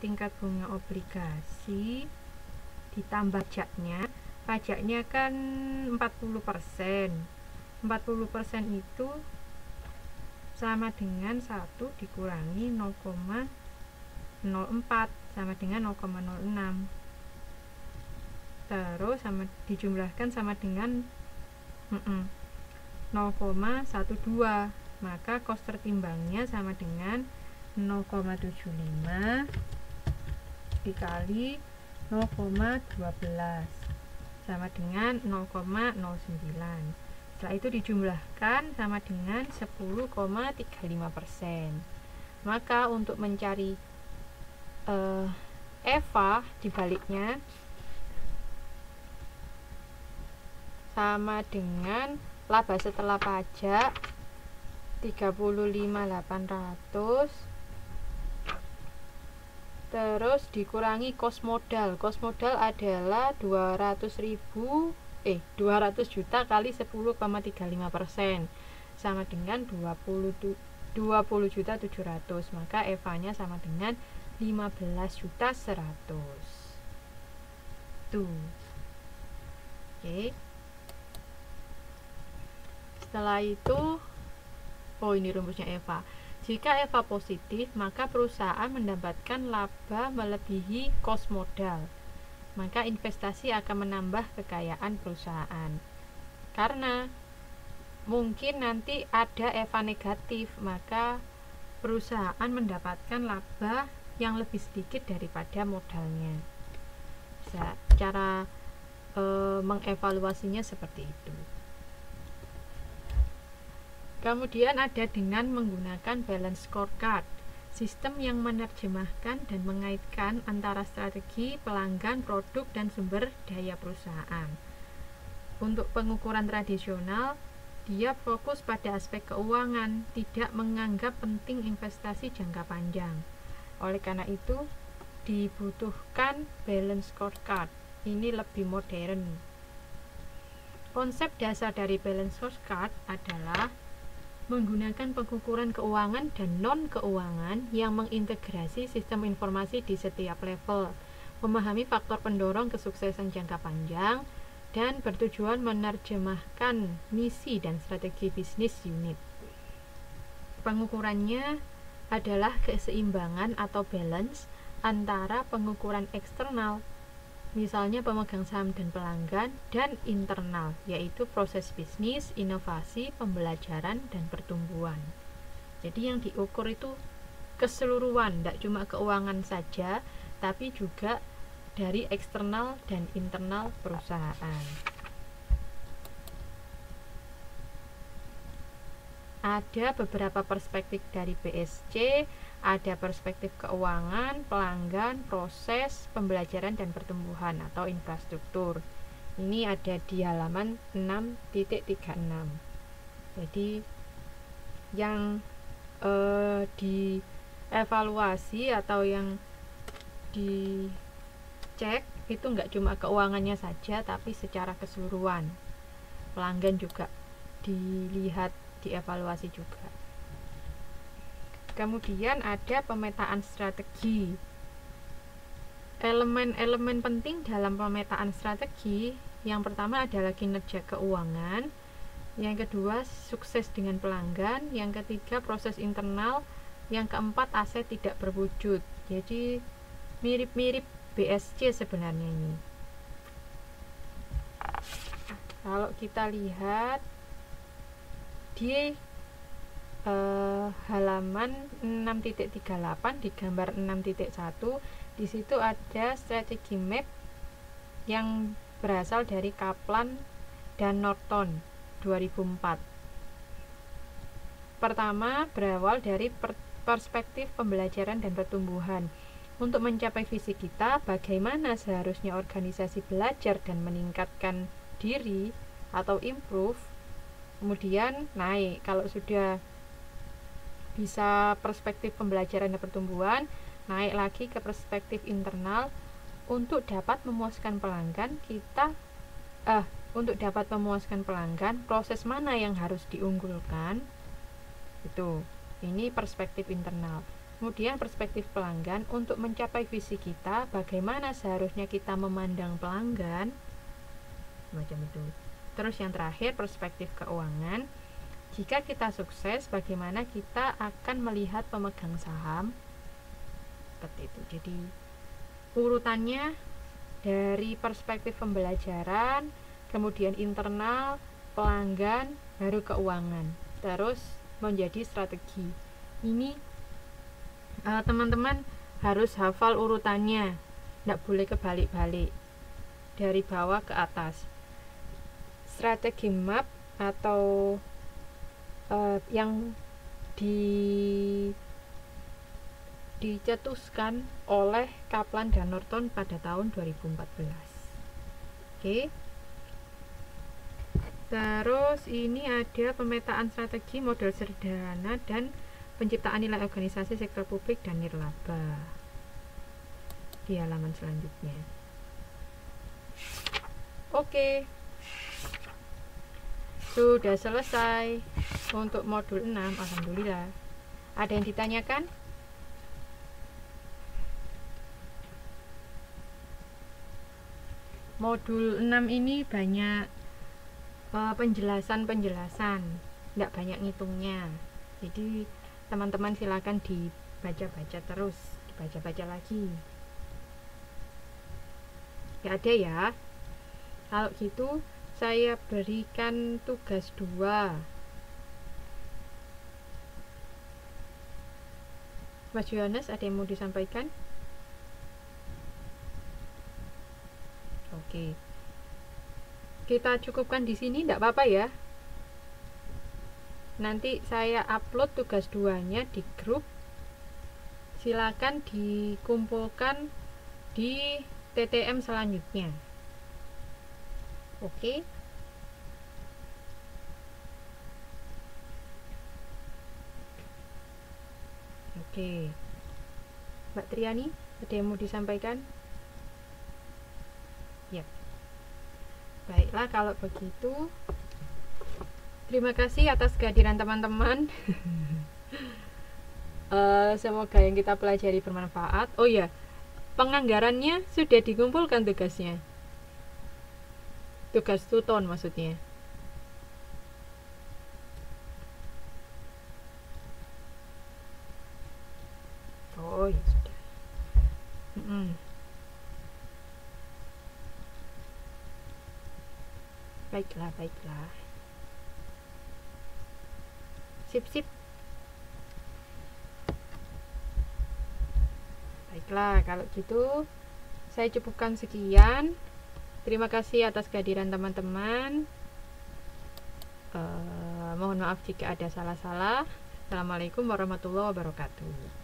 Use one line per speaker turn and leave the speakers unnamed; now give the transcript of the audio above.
tingkat bunga obligasi ditambah pajaknya kan 40%. 40% itu sama dengan 1 dikurangi 0,04 sama dengan 0,06. Terus dijumlahkan sama dengan 0,12. Maka kos tertimbangnya sama dengan 0,75 dikali 0,12 sama dengan 0,09. Setelah itu dijumlahkan sama dengan 10,35%. Maka untuk mencari EVA dibaliknya sama dengan laba setelah pajak 35.800 terus dikurangi kos modal. Kos modal adalah 200 juta kali 10,35% sama dengan 20.700.000. Maka EVA-nya sama dengan 15.100.000. Tuh. Oke. Setelah itu, ini rumusnya EVA. Jika EVA positif, maka perusahaan mendapatkan laba melebihi kos modal. Maka investasi akan menambah kekayaan perusahaan. Karena mungkin nanti ada EVA negatif, maka perusahaan mendapatkan laba yang lebih sedikit daripada modalnya. Cara mengevaluasinya seperti itu. Kemudian ada dengan menggunakan balance scorecard, sistem yang menerjemahkan dan mengaitkan antara strategi, pelanggan, produk, dan sumber daya perusahaan. Untuk pengukuran tradisional, dia fokus pada aspek keuangan, tidak menganggap penting investasi jangka panjang. Oleh karena itu, dibutuhkan balance scorecard. Ini lebih modern. Konsep dasar dari balance scorecard adalah menggunakan pengukuran keuangan dan non-keuangan yang mengintegrasi sistem informasi di setiap level, memahami faktor pendorong kesuksesan jangka panjang, dan bertujuan menerjemahkan misi dan strategi bisnis unit. Pengukurannya adalah keseimbangan atau balance antara pengukuran eksternal, misalnya pemegang saham dan pelanggan, dan internal, yaitu proses bisnis, inovasi, pembelajaran, dan pertumbuhan. Jadi yang diukur itu keseluruhan, tidak cuma keuangan saja, tapi juga dari eksternal dan internal perusahaan. Ada beberapa perspektif dari BSC, ada perspektif keuangan, pelanggan, proses, pembelajaran dan pertumbuhan atau infrastruktur. Ini ada di halaman 6.36. Jadi yang dievaluasi atau yang dicek itu enggak cuma keuangannya saja, tapi secara keseluruhan. Pelanggan juga dilihat, dievaluasi juga. Kemudian ada pemetaan strategi. Elemen-elemen penting dalam pemetaan strategi, yang pertama adalah kinerja keuangan, yang kedua sukses dengan pelanggan, yang ketiga proses internal, yang keempat aset tidak berwujud. Jadi mirip-mirip BSC sebenarnya ini. Kalau kita lihat di halaman 6.38 di gambar 6.1, di situ ada strategi map yang berasal dari Kaplan dan Norton 2004. Pertama, berawal dari perspektif pembelajaran dan pertumbuhan. Untuk mencapai visi kita, bagaimana seharusnya organisasi belajar dan meningkatkan diri atau improve. Kemudian naik, kalau sudah bisa perspektif pembelajaran dan pertumbuhan, naik lagi ke perspektif internal. Untuk dapat memuaskan pelanggan, proses mana yang harus diunggulkan? Ini perspektif internal. Kemudian perspektif pelanggan, untuk mencapai visi kita, bagaimana seharusnya kita memandang pelanggan, macam itu. Terus yang terakhir, perspektif keuangan. Jika kita sukses, bagaimana kita akan melihat pemegang saham, seperti itu. Jadi urutannya dari perspektif pembelajaran, kemudian internal, pelanggan, baru keuangan, terus menjadi strategi. Ini teman-teman harus hafal urutannya, tidak boleh kebalik-balik, dari bawah ke atas. Strategi map atau yang dicetuskan oleh Kaplan dan Norton pada tahun 2014. Oke. Terus ini ada pemetaan strategi, model sederhana, dan penciptaan nilai organisasi sektor publik dan nirlaba di halaman selanjutnya. Oke, sudah selesai untuk modul 6. Alhamdulillah. Ada yang ditanyakan? Modul 6 ini banyak penjelasan-penjelasan, tidak banyak ngitungnya. Jadi teman-teman silakan dibaca-baca terus, dibaca-baca lagi. Ya ada ya. Kalau gitu saya berikan tugas 2. Mas Yohanes, ada yang mau disampaikan? Oke. Kita cukupkan di sini, tidak apa-apa ya. Nanti saya upload tugas 2-nya di grup. Silakan dikumpulkan di TTM selanjutnya. Oke. Oke. Mbak Triani, ada yang mau disampaikan? Ya. Baiklah, kalau begitu terima kasih atas kehadiran teman-teman. Semoga yang kita pelajari bermanfaat. Oh ya, penganggarannya sudah dikumpulkan tugasnya. Tugas tuton maksudnya. Oh ya sudah. Baiklah. Sip. Baiklah, kalau gitu saya cukupkan sekian. Terima kasih atas kehadiran teman-teman. Mohon maaf jika ada salah-salah. Assalamualaikum warahmatullahi wabarakatuh.